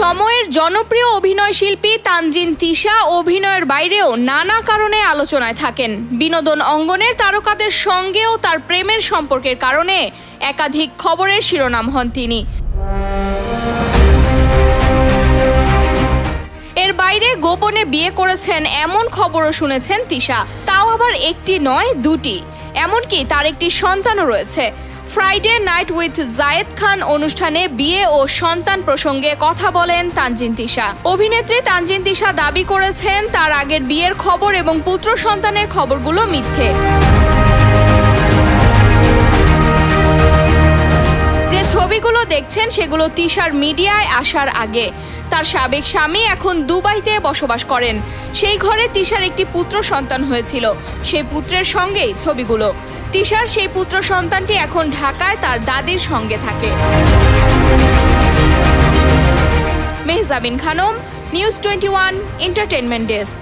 সময়ের জনপ্রিয় অভিনয়শিল্পী তানজিন তিশা অভিনয়ের বাইরেও নানা কারণে আলোচনায় থাকেন। বিনোদন অঙ্গনের তারকাদের সঙ্গেও তার প্রেমের সম্পর্কের কারণে একাধিক খবরের শিরোনাম হন তিনি। এর বাইরে গোপনে বিয়ে করেছেন এমন খবরও শুনেছেন তিশা, তাও আবার একটি নয়, দুটি। এমনকি তার একটি সন্তানও রয়েছে। Friday night with Zayed Khan অনুষ্ঠানে বিয়ে ও সন্তান প্রসঙ্গে কথা বলেন তানজিন তিশা। অভিনেত্রী তানজিন তিশা দাবি করেছেন তার আগের বিয়ের খবর এবং পুত্র সন্তানের খবরগুলো মিথ্যে। যে ছবিগুলো দেখছেন সেগুলো তিশার মিডিয়ায় আসার আগে। তার সাবেক স্বামী এখন দুবাইতে বসবাস করেন। সেই ঘরে তিশার একটি পুত্র সন্তান হয়েছিল। সেই পুত্রের সঙ্গেই ছবিগুলো। তিশার সেই পুত্র সন্তানটি এখন ঢাকায় তার দাদির সঙ্গে থাকে। Mehjabin Khanam, news 21 entertainment desk.